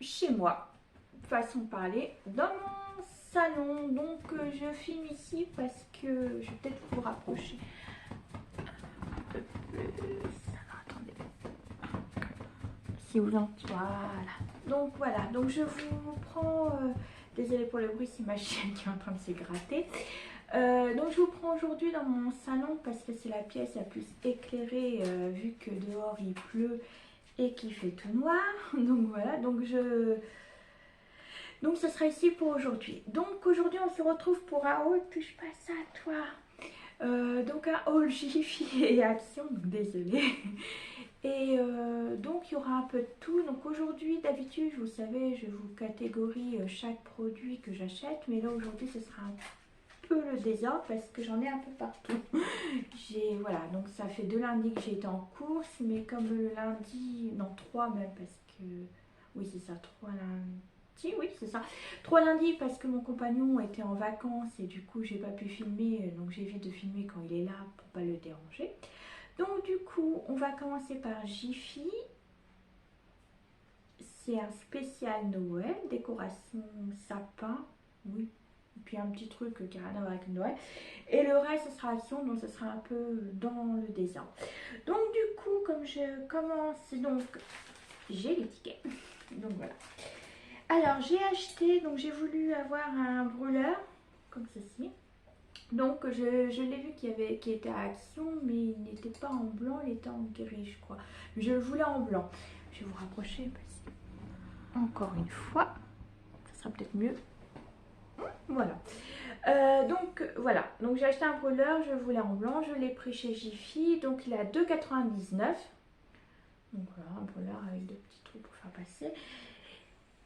chez moi, façon de parler, dans mon salon. Donc je filme ici parce que je vais peut-être vous rapprocher un peu plus. Alors, attendez, si vous entendez, voilà. Donc voilà, donc je vous prends, désolée pour le bruit, c'est ma chienne qui est en train de se gratter. Donc je vous prends aujourd'hui dans mon salon parce que c'est la pièce la plus éclairée, vu que dehors il pleut et qu'il fait tout noir. Donc voilà, donc ce sera ici pour aujourd'hui. Donc aujourd'hui on se retrouve pour un haul touche pas ça à toi. Donc un haul Jiffy et Action, donc désolée. Et donc il y aura un peu de tout. Donc aujourd'hui, d'habitude, vous savez, je vous catégorie chaque produit que j'achète, mais là aujourd'hui ce sera un peu le désordre parce que j'en ai un peu partout. Voilà, donc ça fait 2 lundis que j'ai été en course, mais comme le lundi, non 3 même parce que oui c'est ça, 3 lundis, oui c'est ça, 3 lundis parce que mon compagnon était en vacances et du coup j'ai pas pu filmer, donc j'évite de filmer quand il est là pour pas le déranger. Donc du coup on va commencer par Jiffy. C'est un spécial Noël, décoration sapin, oui, et puis un petit truc qui n'a rien à voir avec Noël. Et le reste, ce sera Action, donc ce sera un peu dans le désordre. Donc du coup, comme je commence, donc j'ai les tickets. Donc voilà. Alors j'ai acheté, donc j'ai voulu avoir un brûleur, comme ceci. Donc je l'ai vu qui était à Action, mais il n'était pas en blanc, il était en gris, je crois. Je le voulais en blanc. Je vais vous rapprocher parce que encore une fois, ça sera peut-être mieux. Voilà. Donc voilà, donc j'ai acheté un brûleur, je voulais en blanc, je l'ai pris chez Jiffy, donc il est à 2,99. Donc voilà, un brûleur avec deux petits trous pour faire passer.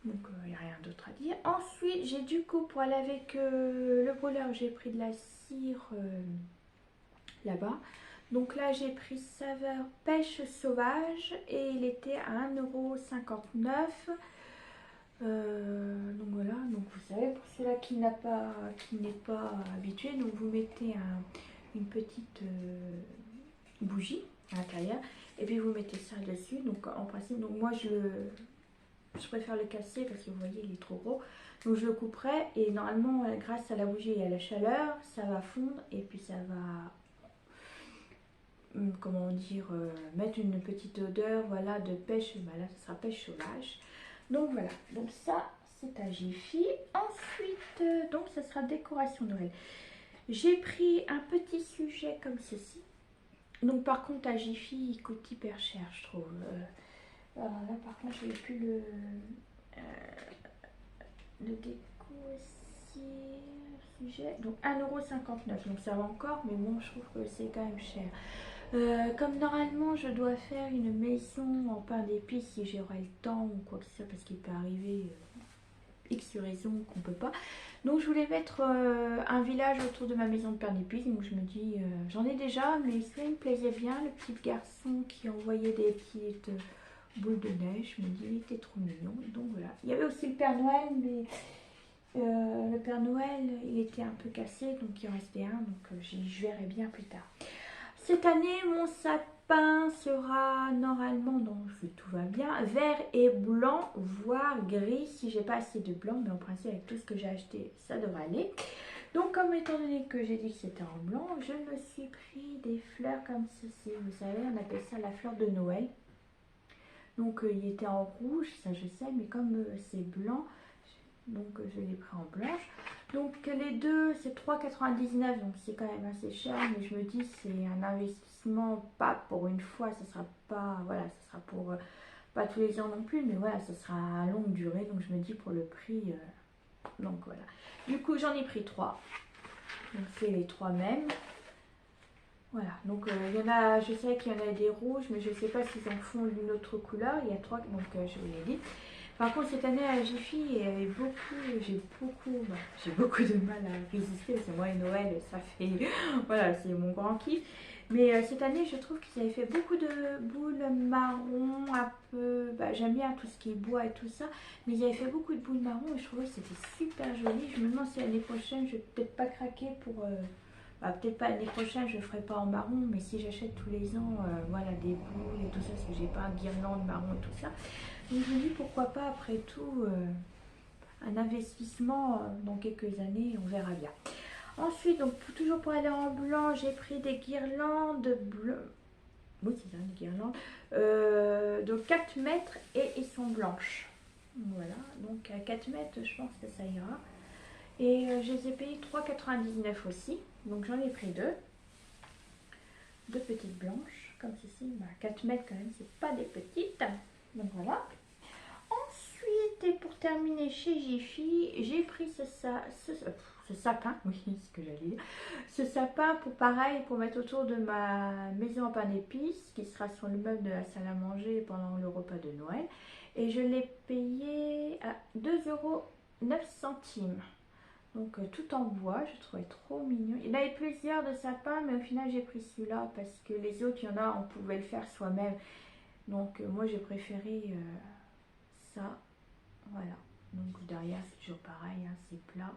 Donc il n'y a rien d'autre à dire. Ensuite, j'ai du coup pour aller avec le brûleur, j'ai pris de la cire là-bas. Donc là, j'ai pris saveur pêche sauvage et il était à 1,59 €. Donc voilà, donc vous savez, pour ceux-là qui n'est pas habitué, donc vous mettez une petite bougie à l'intérieur et puis vous mettez ça dessus. Donc en principe, donc moi je préfère le casser parce que vous voyez il est trop gros. Donc je le couperai et normalement grâce à la bougie et à la chaleur, ça va fondre et puis ça va comment dire, mettre une petite odeur, voilà, de pêche. Bah là ce sera pêche sauvage. Donc voilà, donc ça c'est à Jiffy. Ensuite, donc ça sera décoration Noël. J'ai pris un petit sujet comme ceci. Donc par contre à Jiffy il coûte hyper cher je trouve. Alors là par contre je n'ai plus le déco aussi. Sujet. Donc 1,59 €. Donc ça va encore, mais bon je trouve que c'est quand même cher. Comme normalement je dois faire une maison en pain d'épices si j'aurai le temps ou quoi que ce soit parce qu'il peut arriver X raison qu'on peut pas. Donc je voulais mettre un village autour de ma maison de pain d'épices. Donc je me dis, j'en ai déjà, mais celui-là il me plaisait bien. Le petit garçon qui envoyait des petites boules de neige, je me dis il était trop mignon. Donc voilà. Il y avait aussi le Père Noël, mais le Père Noël il était un peu cassé, donc il en restait un. Donc je verrai bien plus tard. Cette année, mon sapin sera normalement, donc si tout va bien, vert et blanc, voire gris si j'ai pas assez de blanc, mais en principe avec tout ce que j'ai acheté, ça devrait aller. Donc comme étant donné que j'ai dit que c'était en blanc, je me suis pris des fleurs comme ceci. Vous savez, on appelle ça la fleur de Noël. Donc il était en rouge, ça je sais, mais comme c'est blanc, donc je l'ai pris en blanche. Donc les deux c'est 3,99 €, donc c'est quand même assez cher, mais je me dis c'est un investissement pas pour une fois, ça sera pas, voilà, ça sera pour pas tous les ans non plus, mais voilà, ça sera à longue durée, donc je me dis pour le prix, donc voilà. Du coup j'en ai pris 3, donc c'est les 3 mêmes. Voilà, donc il y en a, je sais qu'il y en a des rouges, mais je sais pas s'ils en font d'une autre couleur, il y a 3, donc je vous l'ai dit. Par contre, cette année à Jiffy, j'ai beaucoup de mal à résister parce que moi et Noël, ça fait, voilà, c'est mon grand kiff. Mais cette année, je trouve qu'ils avaient fait beaucoup de boules marron, un peu, j'aime bien tout ce qui est bois et tout ça, mais ils avaient fait beaucoup de boules marron et je trouvais que c'était super joli. Je me demande si l'année prochaine, je vais peut-être pas craquer pour, peut-être pas l'année prochaine, je ne ferai pas en marron, mais si j'achète tous les ans, voilà, des boules et tout ça, parce que j'ai pas un guirlande marron et tout ça. Donc je me dis pourquoi pas après tout un investissement dans quelques années, on verra bien. Ensuite, donc toujours pour aller en blanc, j'ai pris des guirlandes bleues. Oui, c'est ça, des guirlandes de 4 mètres et ils sont blanches. Voilà, donc à 4 mètres, je pense que ça ira. Et je les ai payés 3,99 aussi. Donc j'en ai pris deux petites blanches, comme ceci. Bah, 4 mètres quand même, c'est pas des petites. Donc voilà. Ensuite, et pour terminer chez Jiffy, j'ai pris ce sapin, oui, c'est ce que j'allais dire. Ce sapin pour pareil, pour mettre autour de ma maison en pain d'épices, qui sera sur le meuble de la salle à manger pendant le repas de Noël. Et je l'ai payé à 2,09 €. Donc tout en bois, je trouvais trop mignon. Il y avait plusieurs de sapins, mais au final j'ai pris celui-là parce que les autres, il y en a, on pouvait le faire soi-même. Donc moi j'ai préféré ça. Voilà. Donc derrière c'est toujours pareil, hein, c'est plat.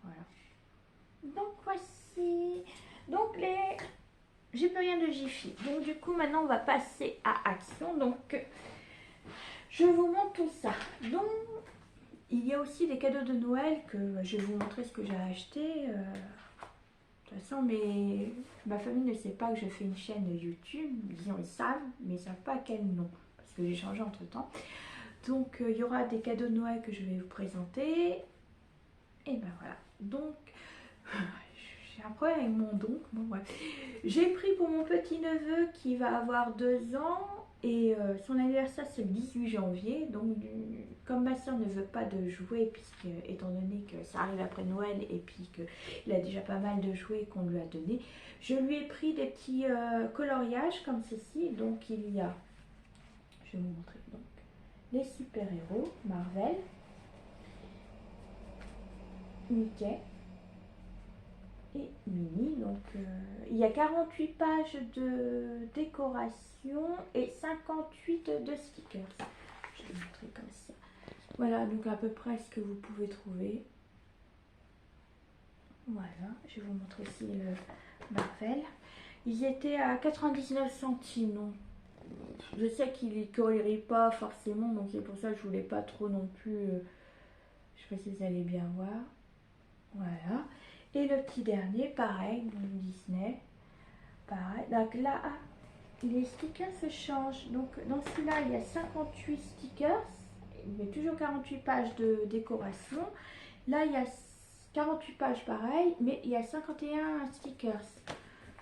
Voilà. Donc voici. Donc j'ai plus rien de Jiffy. Donc du coup maintenant on va passer à Action. Donc je vous montre tout ça. Donc il y a aussi des cadeaux de Noël que je vais vous montrer ce que j'ai acheté. De toute façon, ma famille ne sait pas que je fais une chaîne YouTube. Disons, ils savent, mais ils ne savent pas quel nom. Parce que j'ai changé entre temps. Donc, il y aura des cadeaux de Noël que je vais vous présenter. Et ben voilà. Donc, j'ai un problème avec mon don. Bon, ouais. J'ai pris pour mon petit neveu qui va avoir 2 ans. Et son anniversaire c'est le 18 janvier, donc comme ma soeur ne veut pas de jouets, puisque étant donné que ça arrive après Noël et puis qu'il a déjà pas mal de jouets qu'on lui a donné, je lui ai pris des petits coloriages comme ceci. Donc il y a, je vais vous montrer, donc les super-héros, Marvel, Mickey et Minnie. Donc il y a 48 pages de décoration et 58 de stickers. Je vais vous montrer comme ça. Voilà, donc à peu près ce que vous pouvez trouver. Voilà, je vais vous montrer aussi le Marvel. Ils étaient à 99 centimes. Donc je sais qu'ils ne colorient pas forcément, donc c'est pour ça que je voulais pas trop non plus. Je sais pas si vous allez bien voir. Voilà. Et le petit dernier, pareil, Disney. Pareil. Donc là, les stickers se changent. Donc dans celui-là, il y a 58 stickers. Il y a toujours 48 pages de décoration. Là, il y a 48 pages pareil, mais il y a 51 stickers.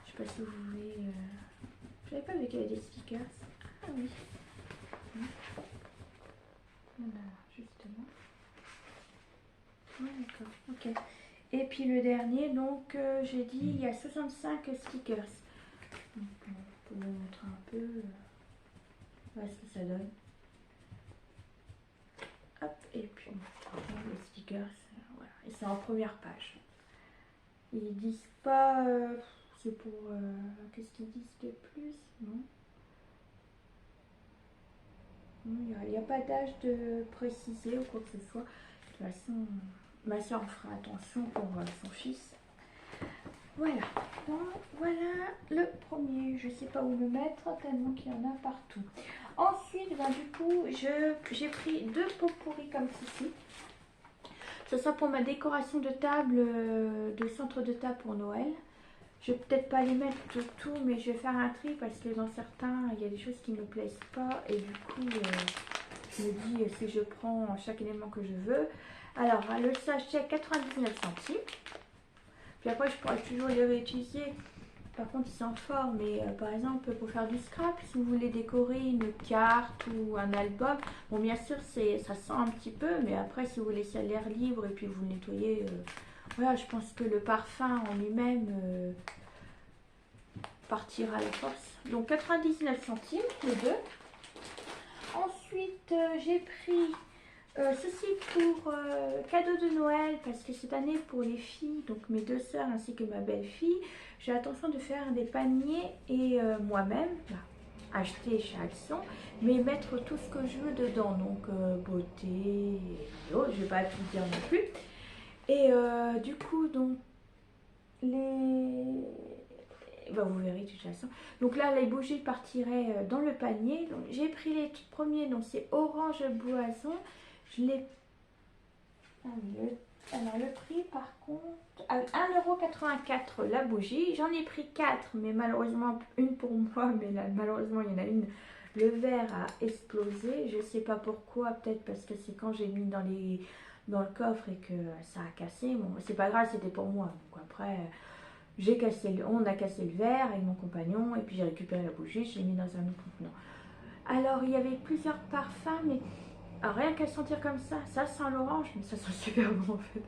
Je sais pas si vous voulez. Je savais pas qu'il y avait des stickers. Ah oui. Voilà, justement. Ah, d'accord. Ok. Et puis le dernier, donc j'ai dit il y a 65 stickers. Donc, pour vous montrer un peu voilà ce que ça donne. Hop, et puis les stickers, voilà. Et c'est en première page. Ils disent pas, c'est pour, qu'est-ce qu'ils disent de plus? Non, il n'y a pas d'âge de préciser ou quoi que ce soit. De toute façon, ma soeur fera attention pour son fils. Voilà, donc voilà le premier. Je sais pas où le mettre tellement qu'il y en a partout. Ensuite, ben, du coup, j'ai pris 2 pots pourris comme ceci. Ce sera pour ma décoration de table, de centre de table pour Noël. Je vais peut-être pas les mettre tout, mais je vais faire un tri parce que dans certains, il y a des choses qui ne me plaisent pas. Et du coup, je me dis si je prends chaque élément que je veux. Alors, le sachet 99 centimes. Puis après, je pourrais toujours les réutiliser. Par contre, ils sont forts, mais par exemple, pour faire du scrap, si vous voulez décorer une carte ou un album, bon, bien sûr, ça sent un petit peu, mais après, si vous laissez l'air libre et puis vous le nettoyez, voilà, je pense que le parfum en lui-même partira à la force. Donc, 99 centimes, les deux. Ensuite, j'ai pris ceci pour cadeau de Noël, parce que cette année, pour les filles, donc mes 2 sœurs ainsi que ma belle-fille, j'ai l'intention de faire des paniers et moi-même, acheter chez Action, mais mettre tout ce que je veux dedans, donc beauté et autres, je vais pas tout dire non plus. Et du coup, donc, bah, vous verrez de toute façon. Donc là, les bougies partiraient dans le panier. Donc j'ai pris les premiers, donc c'est orange boison. Je l'ai... Alors le prix par contre, à 1,84 € la bougie. J'en ai pris 4, mais malheureusement une pour moi, mais là malheureusement il y en a une. Le verre a explosé, je sais pas pourquoi, peut-être parce que c'est quand j'ai mis dans le coffre et que ça a cassé. Bon, c'est pas grave, c'était pour moi. Donc après, on a cassé le verre avec mon compagnon et puis j'ai récupéré la bougie, je l'ai mis dans un autre contenant. Alors il y avait plusieurs parfums, mais rien qu'à sentir comme ça sent l'orange, mais ça sent super bon en fait.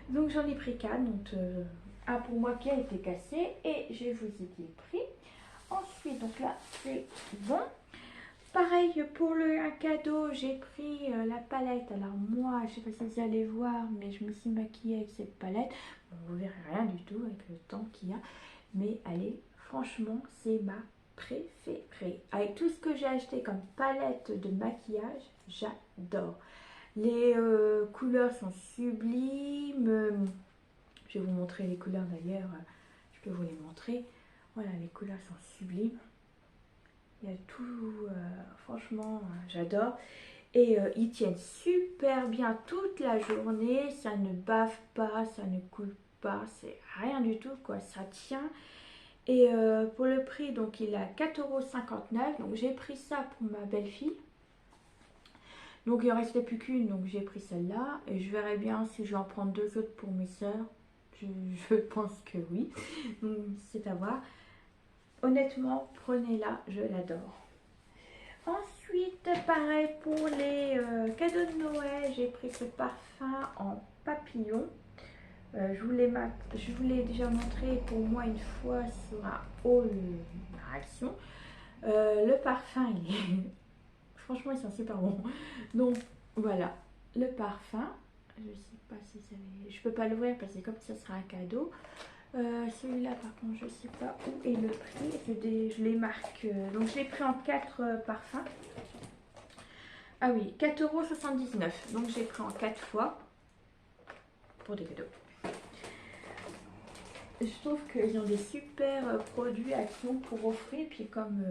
Donc j'en ai pris 4, donc un pour moi qui a été cassé et je vous ai dit le prix. Ensuite, donc là c'est bon. Pareil pour un cadeau, j'ai pris la palette. Alors moi, je sais pas si vous allez voir, mais je me suis maquillée avec cette palette. Bon, vous verrez rien du tout avec le temps qu'il y a, mais allez, franchement, c'est ma préférée. Avec tout ce que j'ai acheté comme palette de maquillage, j'adore. Les couleurs sont sublimes. Je vais vous montrer les couleurs d'ailleurs. Je peux vous les montrer. Voilà, les couleurs sont sublimes. Il y a tout, franchement, j'adore. Et ils tiennent super bien toute la journée. Ça ne bave pas, ça ne coule pas. C'est rien du tout, quoi. Ça tient. Et pour le prix, donc il est à 4,59 €. Donc j'ai pris ça pour ma belle-fille. Donc il en restait plus qu'une, donc j'ai pris celle-là. Et je verrai bien si je vais en prendre 2 autres pour mes soeurs. Je pense que oui. Donc c'est à voir. Honnêtement, prenez-la, je l'adore. Ensuite, pareil pour les cadeaux de Noël, j'ai pris ce parfum en papillon. Je vous l'ai déjà montré pour moi une fois sur un haul action. Le parfum, franchement, ils sont super bons. Donc voilà, le parfum. Je sais pas si ça... Je peux pas l'ouvrir parce que comme ça sera un cadeau. Celui-là par contre je sais pas où est le prix, je les marque, donc je l'ai pris en 4 parfums. Ah oui, 4,79 €, donc j'ai pris en 4 fois pour des cadeaux. Je trouve qu'ils ont des super produits actions pour offrir, puis comme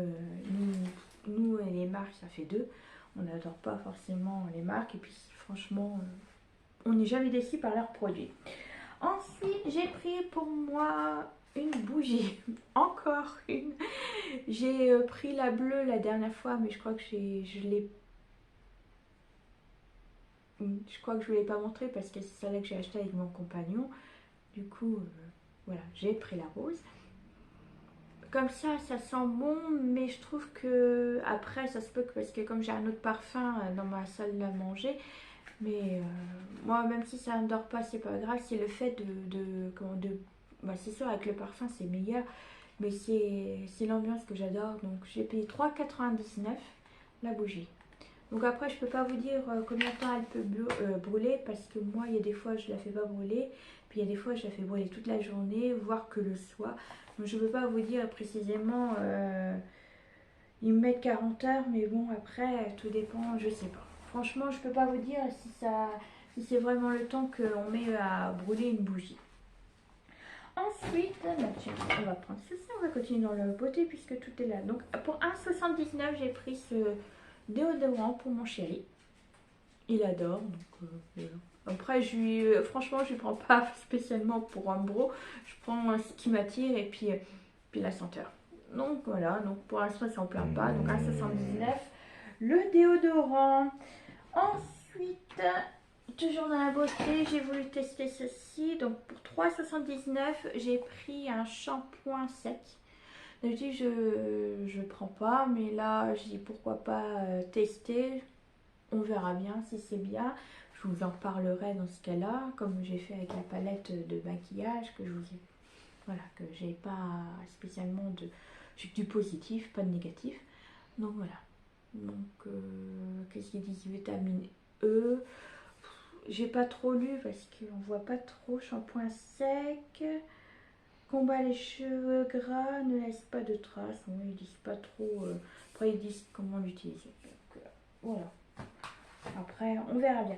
nous et les marques ça fait 2, on n'adore pas forcément les marques et puis franchement on n'est jamais déçu par leurs produits. Ensuite, j'ai pris pour moi une bougie. Encore une. J'ai pris la bleue la dernière fois, mais je crois que je vous l'ai pas montré parce que c'est celle-là que j'ai acheté avec mon compagnon. Du coup, voilà, j'ai pris la rose. Comme ça sent bon, mais je trouve que après, ça se peut que parce que comme j'ai un autre parfum dans ma salle à manger. Mais moi, même si ça ne dort pas, c'est pas grave. C'est le fait bah, c'est sûr, avec le parfum, c'est meilleur. Mais c'est l'ambiance que j'adore. Donc, j'ai payé 3,99 € la bougie. Donc après, je peux pas vous dire combien de temps elle peut brûler. Parce que moi, il y a des fois, je la fais pas brûler. Puis il y a des fois, je la fais brûler toute la journée, voire que le soir. Donc, je peux pas vous dire précisément... ils me mettent 40 heures. Mais bon, après, tout dépend, je sais pas. Franchement, je peux pas vous dire si c'est vraiment le temps qu'on met à brûler une bougie. Ensuite, tiens, on va prendre ceci, on va continuer dans la beauté puisque tout est là. Donc pour 1,79 €, j'ai pris ce déodorant pour mon chéri. Il adore, donc voilà. Après, franchement, je ne prends pas spécialement pour un bro. Je prends ce qui m'attire et puis la senteur. Donc voilà, donc pour l'instant, ça ne plaint pas. Donc 1,79 €. Le déodorant. Ensuite, toujours dans la beauté, j'ai voulu tester ceci. Donc pour 3,79 €, j'ai pris un shampoing sec. D'habitude, je prends pas, mais là, j'ai dit pourquoi pas tester. On verra bien si c'est bien. Je vous en parlerai dans ce cas-là, comme j'ai fait avec la palette de maquillage que je vous ai. Voilà, que j'ai pas spécialement j'ai que du positif, pas de négatif. Donc voilà. Donc, qu'est-ce qu'ils disent? Vitamine E. J'ai pas trop lu parce qu'on voit pas trop. Shampoing sec. Combat les cheveux gras. Ne laisse pas de traces. Bon, ils disent pas trop. Après, ils disent comment l'utiliser. Donc, voilà. Après, on verra bien.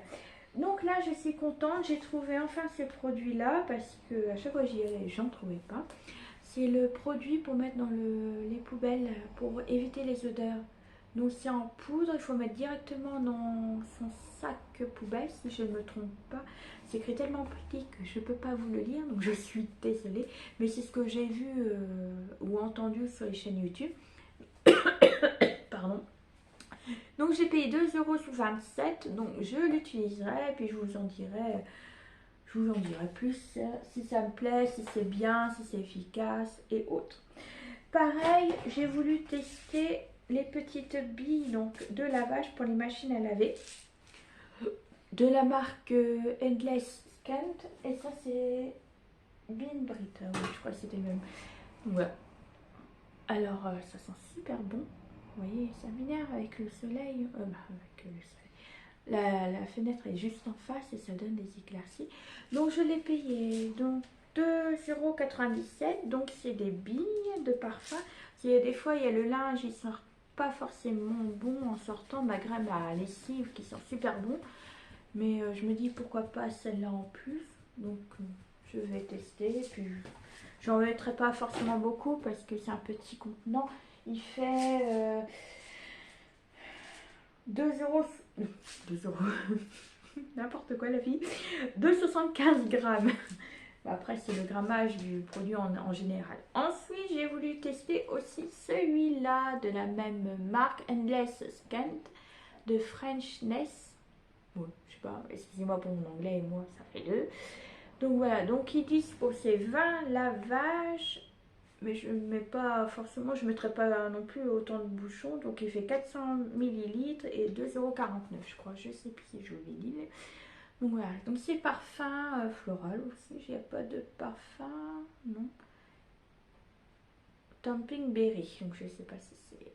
Donc là, je suis contente. J'ai trouvé enfin ces produits-là parce que à chaque fois j'y allais, j'en trouvais pas. C'est le produit pour mettre dans les poubelles pour éviter les odeurs. Donc c'est en poudre, il faut mettre directement dans son sac poubelle si je ne me trompe pas. C'est écrit tellement petit que je ne peux pas vous le lire, donc je suis désolée. Mais c'est ce que j'ai vu ou entendu sur les chaînes YouTube. Pardon. Donc j'ai payé 2,27 €, donc je l'utiliserai et puis je vous en dirai plus si ça me plaît, si c'est bien, si c'est efficace et autres. Pareil, j'ai voulu tester les petites billes donc de lavage pour les machines à laver de la marque Endless Scent, et ça c'est Bean Brit, oui, je crois que c'était le même. Voilà. Alors ça sent super bon. Vous voyez, ça m'énerve avec le soleil. Avec le soleil. La fenêtre est juste en face et ça donne des éclaircies. Donc je l'ai payé donc 2,97 €. Donc c'est des billes de parfum. Des fois il y a le linge, il sort pas forcément bon en sortant, malgré ma lessive qui sent super bon. Mais je me dis pourquoi pas celle-là en plus. Donc je vais tester. Puis j'en mettrai pas forcément beaucoup parce que c'est un petit contenant. Il fait 2 €. 2 €. N'importe quoi la fille. 2,75 grammes. Après c'est le grammage du produit en général. Ensuite j'ai voulu tester aussi celui-là de la même marque, Endless Scent de Frenchness. Bon, je sais pas, excusez-moi pour mon anglais et moi ça fait deux. Donc voilà, donc ils disent pour ces 20 lavages, mais je ne mets pas forcément, je ne mettrai pas non plus autant de bouchons. Donc il fait 400 ml et 2,49 € je crois, je sais plus si je vous l'ai dit. Donc voilà, donc c'est parfum floral aussi, il n'y a pas de parfum, non. Dumping Berry, donc je ne sais pas si c'est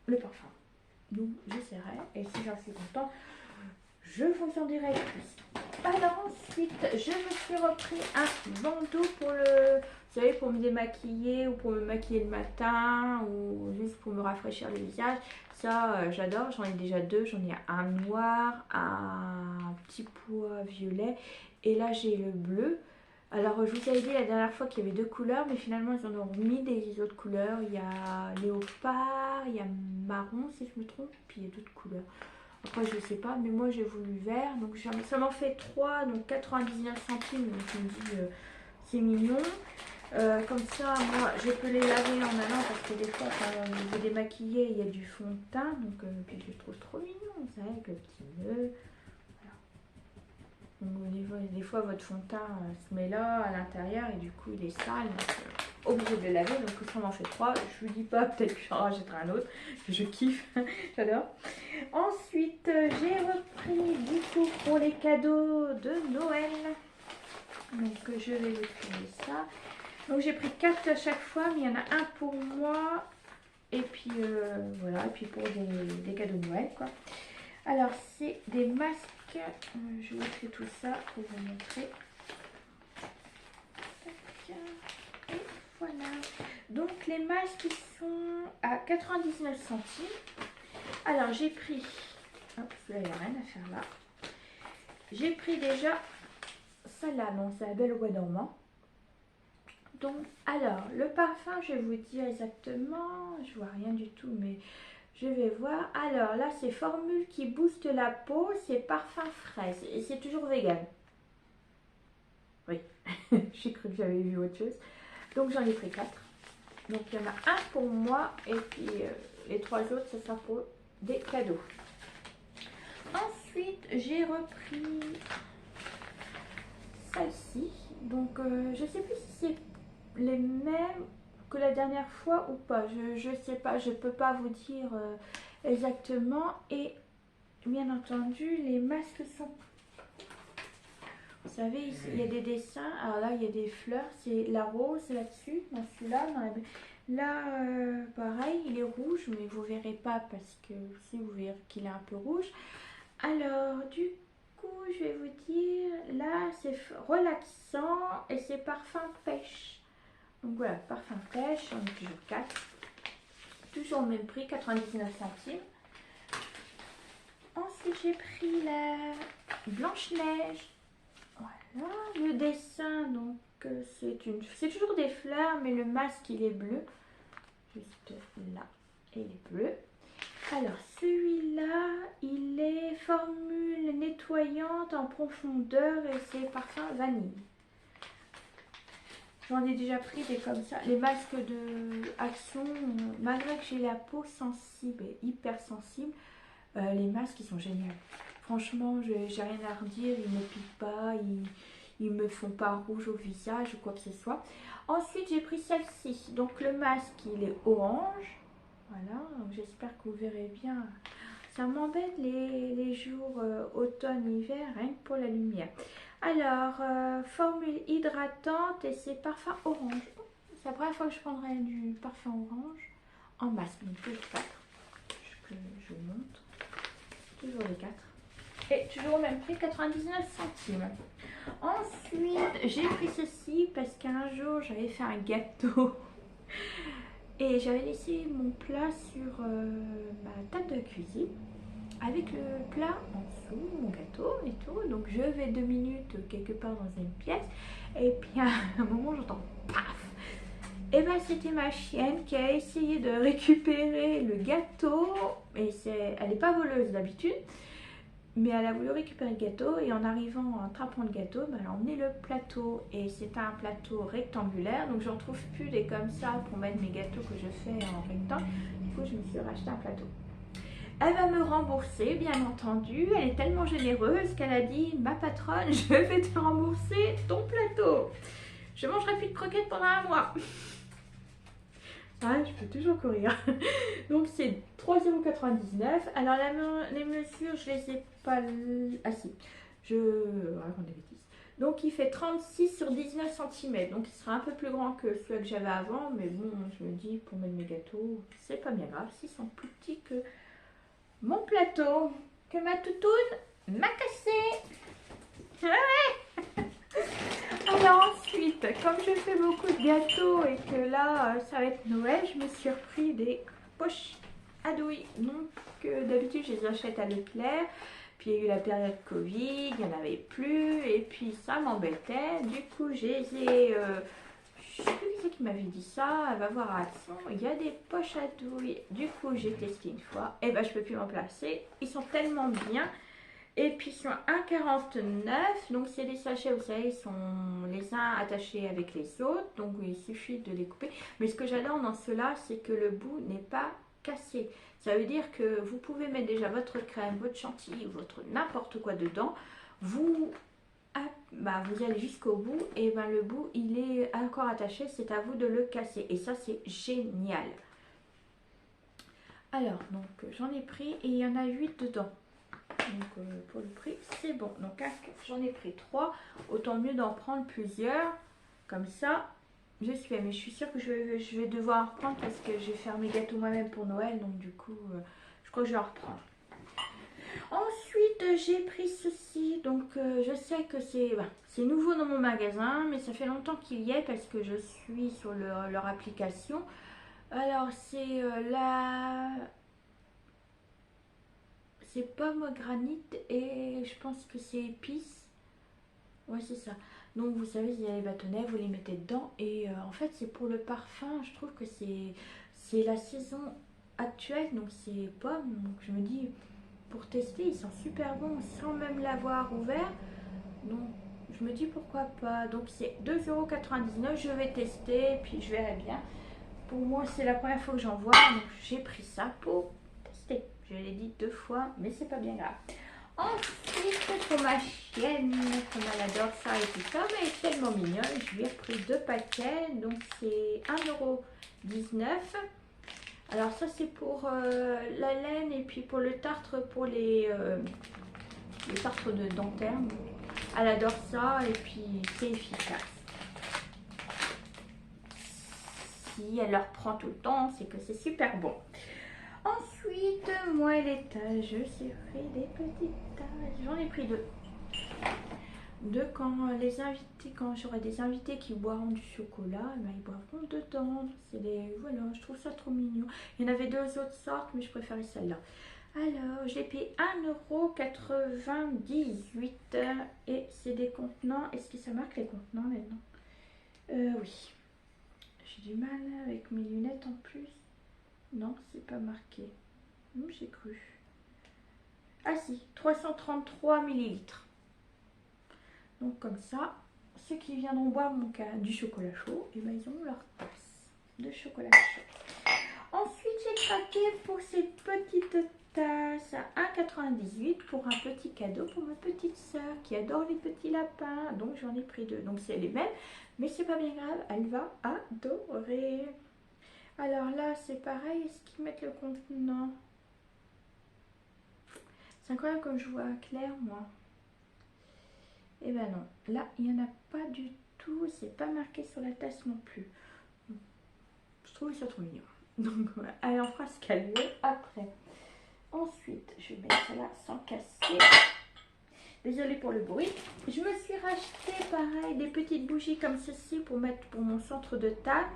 le parfum. Donc j'essaierai et si j'en suis content, je vous en dirai plus. Alors ensuite, je me suis repris un bandeau pour le, vous savez, pour me démaquiller ou pour me maquiller le matin ou juste pour me rafraîchir le visage. Ça, j'adore. J'en ai déjà deux. J'en ai un noir, un petit pois violet et là j'ai le bleu. Alors je vous avais dit la dernière fois qu'il y avait deux couleurs, mais finalement ils en ont mis des autres couleurs. Il y a léopard, il y a marron si je me trompe, puis il y a d'autres couleurs. Après je sais pas, mais moi j'ai voulu vert, donc ça m'en fait 3, donc 99 centimes, donc je me dis c'est mignon. Comme ça moi je peux les laver en allant, parce que des fois quand je veux démaquiller il y a du fond de teint, donc puis je les trouve trop mignons, vous savez, avec le petit nœud. Donc, des fois votre fond de teint se met là à l'intérieur et du coup il est sale, donc obligé de le laver. Donc ça m'en fait 3, je vous dis pas, peut-être que j'en rajouterai un autre, je kiffe, j'adore. Ensuite j'ai repris du coup pour les cadeaux de Noël, donc je vais vous trier ça. Donc j'ai pris 4 à chaque fois, mais il y en a un pour moi et puis voilà, et puis pour des cadeaux de Noël quoi. Alors c'est des masques, je vous fais tout ça pour vous montrer. Et voilà. Donc les masques ils sont à 99 centimes. Alors j'ai pris, hop, là il n'y a rien à faire là. J'ai pris déjà celle-là, donc c'est la Belle au Bois dormant. Donc alors le parfum, je vais vous dire exactement, je vois rien du tout, mais je vais voir. Alors là c'est formule qui booste la peau, c'est parfum fraise et c'est toujours vegan. Oui, j'ai cru que j'avais vu autre chose. Donc j'en ai pris 4. Donc il y en a un pour moi et puis les 3 autres ça sera pour des cadeaux. Ensuite j'ai repris celle-ci. Donc je sais plus si c'est les mêmes que la dernière fois ou pas. Je sais pas, je peux pas vous dire exactement. Et bien entendu les masques sont, vous savez ici, il y a des dessins. Alors là il y a des fleurs, c'est la rose là-dessus, dans celui-là. Là pareil il est rouge, mais vous verrez pas parce que si vous verrez qu'il est un peu rouge. Alors du coup je vais vous dire, là c'est relaxant et c'est parfum pêche. Donc voilà, parfum pêche, j'en ai toujours 4. Toujours au même prix, 99 centimes. Ensuite j'ai pris la Blanche-Neige. Voilà, le dessin donc que c'est toujours des fleurs, mais le masque il est bleu. Juste là, il est bleu. Alors celui-là, il est formule nettoyante en profondeur et c'est parfum vanille. J'en ai déjà pris des comme ça. Les masques de Action, malgré que j'ai la peau sensible et hyper sensible, les masques ils sont géniaux. Franchement, j'ai rien à redire, ils ne piquent pas, ils me font pas rouge au visage ou quoi que ce soit. Ensuite, j'ai pris celle-ci. Donc le masque, il est orange. Voilà, j'espère que vous verrez bien. Ça m'embête les jours automne-hiver, rien que pour la lumière. Alors, formule hydratante et c'est parfum orange. C'est la première fois que je prendrai du parfum orange en masque. Donc, toujours 4. Je vous montre. Toujours les 4. Et toujours au même prix, 99 centimes. Ensuite, j'ai pris ceci parce qu'un jour, j'avais fait un gâteau. Et j'avais laissé mon plat sur ma table de cuisine. Avec le plat en dessous, mon gâteau et tout. Donc je vais 2 minutes quelque part dans une pièce. Et puis à un moment, j'entends paf. Et ben c'était ma chienne qui a essayé de récupérer le gâteau. Et elle n'est pas voleuse d'habitude. Mais elle a voulu récupérer le gâteau et en arrivant, en attrapant le gâteau, ben, elle a emmené le plateau. Et c'est un plateau rectangulaire, donc j'en trouve plus des comme ça pour mettre mes gâteaux que je fais en rectangle. Du coup, je me suis racheté un plateau. Elle va me rembourser, bien entendu. Elle est tellement généreuse qu'elle a dit, ma patronne, je vais te rembourser ton plateau. Je mangerai plus de croquettes pendant un mois. Ah, je peux toujours courir. Donc c'est 3,99 €. Alors les mesures, je les ai pas... Ah si, je raconte des bêtises. Donc il fait 36 sur 19 cm. Donc il sera un peu plus grand que celui que j'avais avant. Mais bon, je me dis, pour mettre mes gâteaux, c'est pas bien grave. S'ils sont plus petits que mon plateau, que ma toutoune m'a cassé. Ouais. Alors ensuite, comme je fais beaucoup de gâteaux et que là ça va être Noël, je me suis repris des poches à douille. Donc d'habitude je les achète à Leclerc, puis il y a eu la période Covid, il n'y en avait plus et puis ça m'embêtait. Du coup je les ai, je sais plus qui c'est qui m'avait dit ça, elle va voir à Action, il y a des poches à douille. Du coup j'ai testé une fois, et ben je peux plus m'en placer, ils sont tellement bien. Et puis ils sont 1,49 €, donc c'est des sachets, vous savez, ils sont les uns attachés avec les autres, donc il suffit de les couper. Mais ce que j'adore dans ceux-là, c'est que le bout n'est pas cassé. Ça veut dire que vous pouvez mettre déjà votre crème, votre chantilly, votre n'importe quoi dedans. Vous allez jusqu'au bout et ben le bout il est encore attaché, c'est à vous de le casser. Et ça c'est génial. Alors donc j'en ai pris et il y en a 8 dedans. Donc pour le prix c'est bon. Donc j'en ai pris 3, autant mieux d'en prendre plusieurs, comme ça je suis. Mais je suis sûre que je vais devoir en reprendre parce que je vais faire mes gâteaux moi-même pour Noël, donc du coup je crois que je vais en reprendre. Ensuite j'ai pris ceci, donc je sais que c'est nouveau dans mon magasin, mais ça fait longtemps qu'il y est parce que je suis sur leur application. Alors c'est c'est pomegranate et je pense que c'est épice. Ouais, c'est ça. Donc vous savez, il y a les bâtonnets, vous les mettez dedans et en fait c'est pour le parfum. Je trouve que c'est la saison actuelle, donc c'est pommes. Donc je me dis, pour tester, ils sont super bons sans même l'avoir ouvert. Donc je me dis pourquoi pas. Donc c'est 2,99 €. Je vais tester puis je verrai bien. Pour moi c'est la première fois que j'en vois, donc j'ai pris ça pour tester. Je l'ai dit 2 fois, mais c'est pas bien grave. Ensuite, pour ma chienne, comme elle adore ça et tout ça, mais elle est tellement mignonne, je lui ai repris 2 paquets, donc c'est 1,19 €. Alors ça c'est pour la laine et puis pour le tartre, pour les tartres de dentaire. Elle adore ça et puis c'est efficace. Si elle leur prend tout le temps, c'est que c'est super bon. Ensuite, moi les taches, j'ai pris des petites taches. J'en ai pris 2. Quand j'aurai des invités qui boiront du chocolat, ben, ils boiront dedans. Voilà, je trouve ça trop mignon. Il y en avait 2 autres sortes, mais je préférais celle-là. Alors, je l'ai payé 1,98 € et c'est des contenants. Est-ce que ça marque les contenants maintenant? Oui. J'ai du mal avec mes lunettes en plus. Non, c'est pas marqué. J'ai cru. Ah si, 333 millilitres. Donc comme ça, ceux qui viendront boire du chocolat chaud, et ben ils ont leur tasse de chocolat chaud. Ensuite, j'ai craqué pour ces petites tasses à 1,98 € pour un petit cadeau pour ma petite soeur qui adore les petits lapins. Donc j'en ai pris 2. Donc c'est les mêmes, mais c'est pas bien grave, elle va adorer. Alors là, c'est pareil, est-ce qu'ils mettent le contenant? C'est incroyable comme je vois clair, moi. Et ben non, là, il n'y en a pas du tout, c'est pas marqué sur la tasse non plus. Je trouve ça trop mignon. Donc voilà, allez, on fera ce qu'elle veut après. Ensuite, je vais mettre ça là sans casser. Désolée pour le bruit. Je me suis racheté pareil des petites bougies comme ceci pour mettre pour mon centre de table.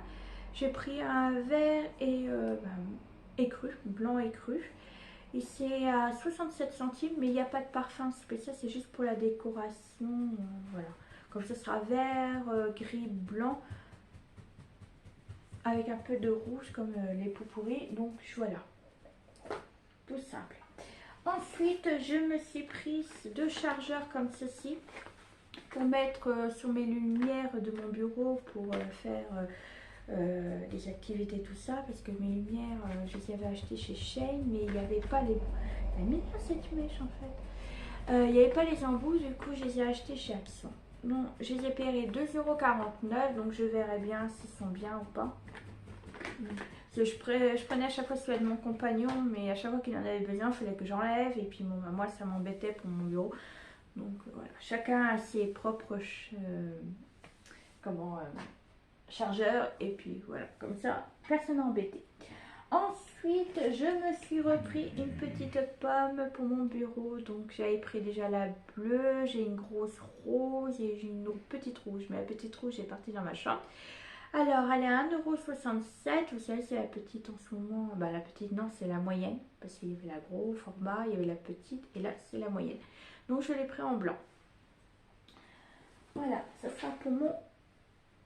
J'ai pris un vert et écru, blanc écru. Et c'est à 67 centimes, mais il n'y a pas de parfum spécial, c'est juste pour la décoration. Voilà. Comme ça sera vert, gris, blanc, avec un peu de rouge comme les Pot-pourris. Donc voilà, tout simple. Ensuite, je me suis pris 2 chargeurs comme ceci pour mettre sur mes lumières de mon bureau pour faire des activités, tout ça, parce que mes lumières, je les avais achetées chez Shane, mais il n'y avait pas les... Elle est mignonne cette mèche en fait. Il n'y avait pas les embouts, du coup je les ai achetées chez Action. Non, je les ai payés 2,49 €, donc je verrai bien s'ils sont bien ou pas. Parce que je prenais à chaque fois celui de mon compagnon, mais à chaque fois qu'il en avait besoin, il fallait que j'enlève, et puis bon, bah, moi ça m'embêtait pour mon bureau. Donc voilà, chacun a ses propres chargeur, et puis voilà, comme ça personne n'est embêté. Ensuite, je me suis repris une petite pomme pour mon bureau. Donc j'avais pris déjà la bleue, j'ai une grosse rose et j'ai une petite rouge, mais la petite rouge est partie dans ma chambre. Alors elle est à 1,67 €. Vous savez, c'est la petite en ce moment. Bah la petite non, c'est la moyenne, parce qu'il y avait la gros format, il y avait la petite, et là c'est la moyenne. Donc je l'ai pris en blanc. Voilà, ça sera pour mon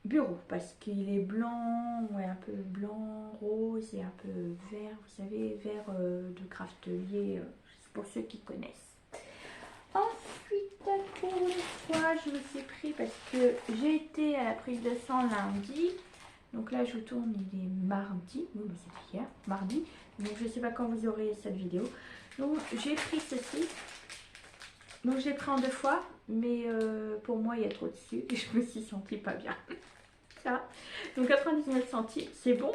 bureau, parce qu'il est blanc, ouais, un peu blanc, rose et un peu vert, vous savez, vert de craftelier, c'est pour ceux qui connaissent. Ensuite, pour une fois, je me suis pris, parce que j'ai été à la prise de sang lundi, donc là je vous tourne, il est mardi, oui mais c'est hier, mardi, donc je sais pas quand vous aurez cette vidéo. Donc j'ai pris ceci, donc j'ai pris en 2 fois, mais pour moi il y a trop de sucre et je me suis sentie pas bien. Ça. Donc 99 centimes, c'est bon,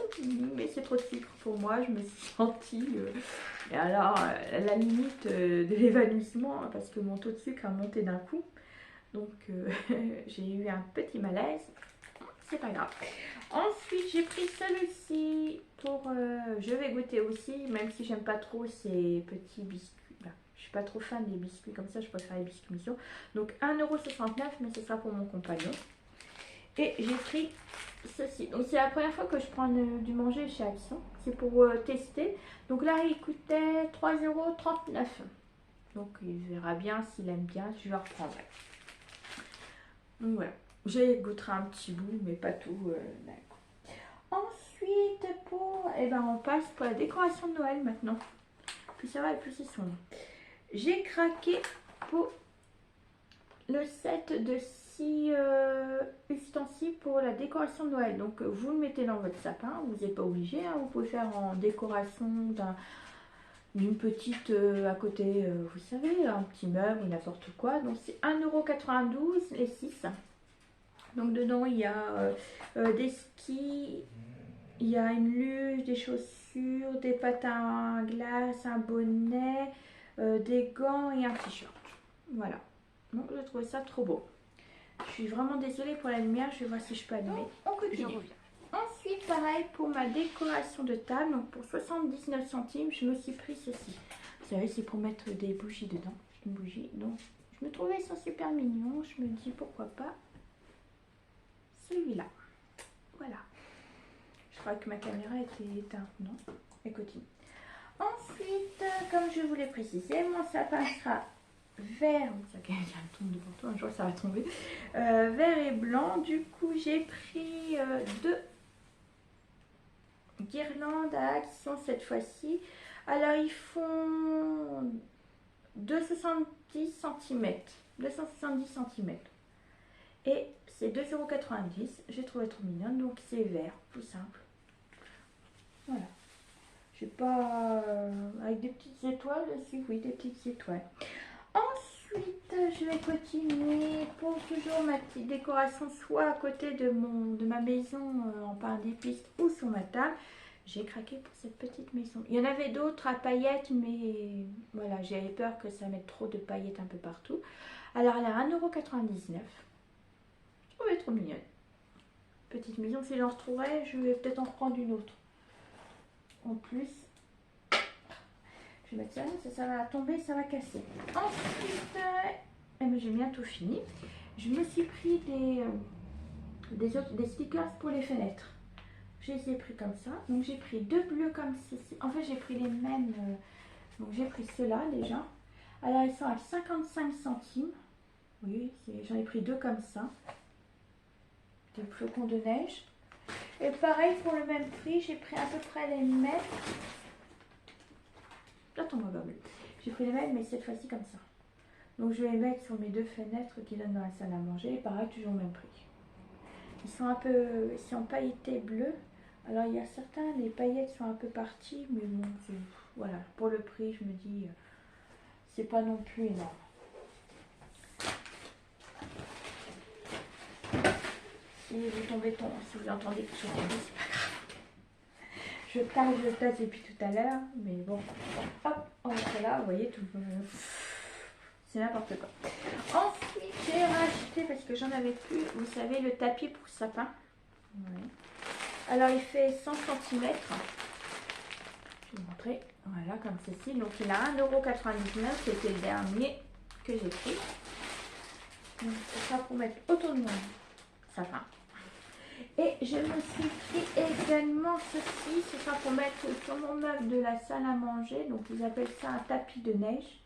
mais c'est trop de sucre pour moi. Je me suis sentie et alors à la limite de l'évanouissement, parce que mon taux de sucre a monté d'un coup. Donc j'ai eu un petit malaise. C'est pas grave. Ensuite, j'ai pris celui-ci pour... je vais goûter aussi, même si j'aime pas trop ces petits biscuits. Ben, je suis pas trop fan des biscuits comme ça, je préfère les biscuits mission. Donc 1,69 €, mais ce sera pour mon compagnon. Et j'ai pris ceci. Donc c'est la première fois que je prends du manger chez Action. C'est pour tester. Donc là il coûtait 3,39 €. Donc il verra bien s'il aime bien. Je le reprendrai. Donc voilà. J'ai goûté un petit bout mais pas tout. Ensuite on passe pour la décoration de Noël maintenant. Plus ça va et plus c'est sombre. J'ai craqué pour le set de 6 ustensiles pour la décoration de Noël. Donc vous le mettez dans votre sapin, vous n'êtes pas obligé, hein, vous pouvez faire en décoration d'une petite à côté, vous savez, un petit meuble ou n'importe quoi. Donc c'est 1,92 € les 6. Donc dedans il y a des skis, il y a une luge, des chaussures, des patins à glace, un bonnet, des gants et un t-shirt. Voilà. Donc j'ai trouvé ça trop beau. Je suis vraiment désolée pour la lumière, je vais voir si je peux allumer. On continue. Je reviens. Ensuite, pareil pour ma décoration de table, donc pour 79 centimes, je me suis pris ceci. Vous savez, c'est pour mettre des bougies dedans. Une bougie, donc je me trouvais ça super mignon. Je me dis pourquoi pas celui-là. Voilà. Je crois que ma caméra était éteinte, non? Elle continue. Ensuite, comme je vous l'ai précisé, mon sapin sera vert, ça tombe de partout, un jour ça va tomber, vert et blanc. Du coup j'ai pris deux guirlandes à action cette fois-ci. Alors ils font 270 cm, 270 cm et c'est 2,90 €. J'ai trouvé trop mignonne, donc c'est vert, tout simple. Voilà. J'ai pas avec des petites étoiles aussi, oui, des petites étoiles. Ensuite, je vais continuer pour toujours ma petite décoration, soit à côté de ma maison en pain d'épices ou sur ma table. J'ai craqué pour cette petite maison. Il y en avait d'autres à paillettes, mais voilà, j'avais peur que ça mette trop de paillettes un peu partout. Alors, elle est à 1,99 €. Je trouvais trop mignonne. Petite maison, si j'en retrouverai, je vais peut-être en reprendre une autre. En plus, je vais mettre ça va tomber, ça va casser. Ensuite, j'ai bientôt fini. Je me suis pris des stickers pour les fenêtres. Je les ai pris comme ça. Donc j'ai pris deux bleus comme ceci. En fait, j'ai pris les mêmes. Donc j'ai pris ceux-là déjà. Alors ils sont à 55 centimes. Oui, j'en ai pris deux comme ça. Des flocons de neige. Et pareil pour le même prix, j'ai pris à peu près les mêmes. Attends-moi, j'ai pris les mêmes, mais cette fois-ci comme ça. Donc je vais les mettre sur mes deux fenêtres qui donnent dans la salle à manger. Et pareil, toujours le même prix. Ils sont un peu, ils sont pailletés bleus. Alors il y a certains, les paillettes sont un peu parties, mais bon, voilà, pour le prix, je me dis, c'est pas non plus énorme. Si vous tombez, si vous entendez quelque chose, c'est pas grave. Je tasse depuis tout à l'heure, mais bon, hop, on va là, vous voyez, tout. C'est n'importe quoi. Ensuite, j'ai racheté, parce que j'en avais plus, vous savez, le tapis pour sapin. Ouais. Alors, il fait 100 cm. Je vais vous montrer. Voilà, comme ceci. Donc, il a 1,99 €. C'était le dernier que j'ai pris. Donc, ce sera pour mettre autour de mon sapin. Et je me suis pris également ceci. Ce sera pour mettre sur mon meuble de la salle à manger. Donc, ils appellent ça un tapis de neige.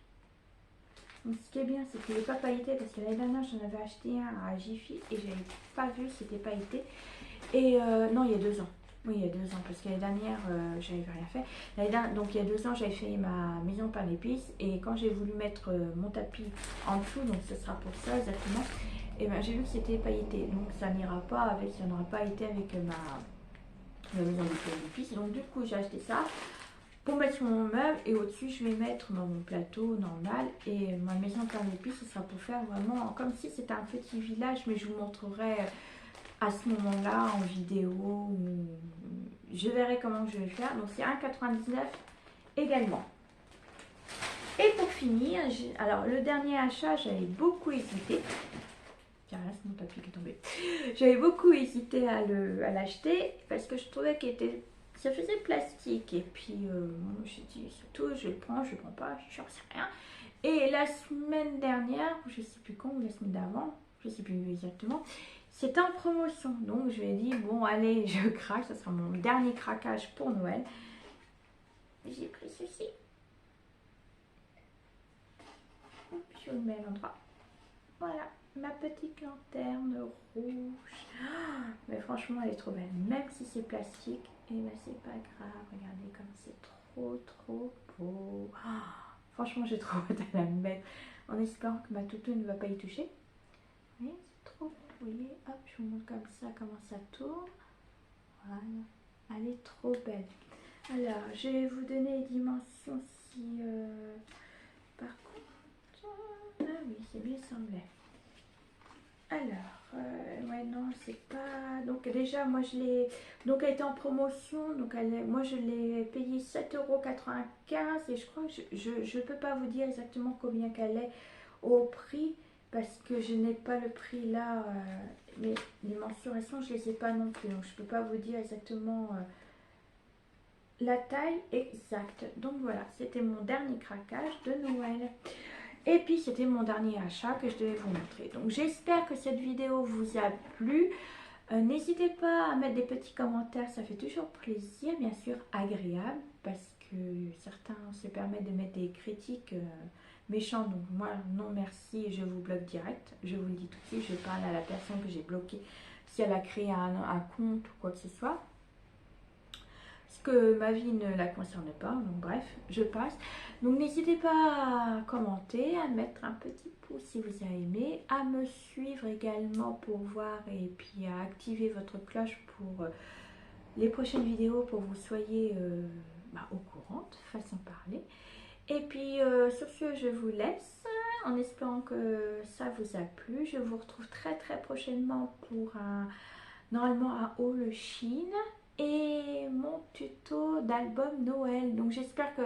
Donc, ce qui est bien, c'est qu'il n'est pas pailleté. Parce que l'année dernière, j'en avais acheté un à Jiffy. Et je n'avais pas vu, c'était pailleté. Et non, il y a 2 ans. Oui, il y a 2 ans, parce que l'année dernière, j'avais rien fait. Donc, il y a 2 ans, j'avais fait ma maison pain d'épices. Et quand j'ai voulu mettre mon tapis en dessous, donc ce sera pour ça exactement, et ben j'ai vu que c'était pailleté. Donc, ça n'ira pas avec, ça n'aura pas été avec ma maison de pain d'épices. Donc, du coup, j'ai acheté ça pour mettre sur mon meuble. Et au-dessus, je vais mettre mon plateau normal. Et ma maison pain d'épices, ce sera pour faire vraiment comme si c'était un petit village. Mais je vous montrerai à ce moment-là en vidéo, je verrai comment je vais faire. Donc c'est 1,99 € également. Et pour finir, alors le dernier achat, j'avais beaucoup hésité. Tiens, là c'est mon tapis qui est tombé. J'avais beaucoup hésité à l'acheter parce que je trouvais ça faisait plastique. Et puis j'ai dit surtout je le prends, je le prends pas, je ne sais rien. Et la semaine dernière, je ne sais plus quand, ou la semaine d'avant, je ne sais plus exactement, c'était en promotion. Donc je lui ai dit, bon allez, je craque, ça sera mon dernier craquage pour Noël. J'ai pris ceci. Je le mets à l'endroit. Voilà, ma petite lanterne rouge. Oh, mais franchement, elle est trop belle. Même si c'est plastique, et ben c'est pas grave. Regardez comme c'est trop beau. Oh, franchement, j'ai trop hâte de la mettre. En espérant que ma toutou ne va pas y toucher. Vous voyez, c'est trop beau. Vous voyez, hop, je vous montre comme ça comment ça tourne. Voilà, elle est trop belle. Alors, je vais vous donner les dimensions si... par contre... Ah oui, c'est bien semblé. Alors, ouais, non, c'est pas... Donc déjà, moi, je l'ai... Donc, elle était en promotion. Donc, moi, je l'ai payé 7,95 € et je crois que je peux pas vous dire exactement combien qu'elle est au prix. Parce que je n'ai pas le prix là, mais les mensurations, je ne les ai pas non plus. Donc, je ne peux pas vous dire exactement la taille exacte. Donc, voilà, c'était mon dernier craquage de Noël. Et puis, c'était mon dernier achat que je devais vous montrer. Donc, j'espère que cette vidéo vous a plu. N'hésitez pas à mettre des petits commentaires, ça fait toujours plaisir, bien sûr agréable. Parce que que certains se permettent de mettre des critiques méchantes. Donc moi, non merci, je vous bloque direct. Je vous le dis tout de suite, je parle à la personne que j'ai bloquée si elle a créé un compte ou quoi que ce soit. Parce que ma vie ne la concerne pas, donc bref, je passe. Donc n'hésitez pas à commenter, à mettre un petit pouce si vous avez aimé, à me suivre également pour voir et puis à activer votre cloche pour les prochaines vidéos pour que vous soyez au courant, façon de parler. Et puis sur ce, je vous laisse en espérant que ça vous a plu. Je vous retrouve très prochainement pour normalement un haul Chine et mon tuto d'album Noël. Donc j'espère que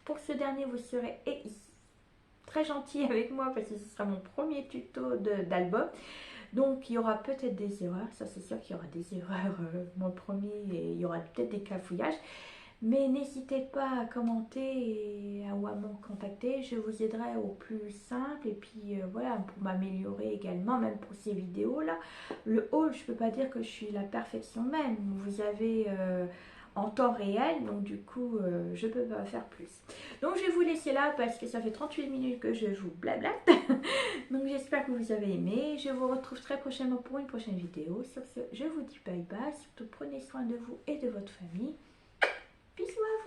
pour ce dernier vous serez très gentil avec moi parce que ce sera mon premier tuto d'album. Donc il y aura peut-être des erreurs, ça c'est sûr qu'il y aura des erreurs, mon premier, et il y aura peut-être des cafouillages. Mais n'hésitez pas à commenter ou à me contacter, je vous aiderai au plus simple. Et puis voilà, pour m'améliorer également, même pour ces vidéos là. Le haul, je peux pas dire que je suis la perfection même, vous avez en temps réel, donc du coup je peux pas faire plus. Donc je vais vous laisser là parce que ça fait 38 minutes que je vous blablate. Donc j'espère que vous avez aimé, je vous retrouve très prochainement pour une prochaine vidéo. Sur ce, je vous dis bye bye, surtout prenez soin de vous et de votre famille. Bisous à vous.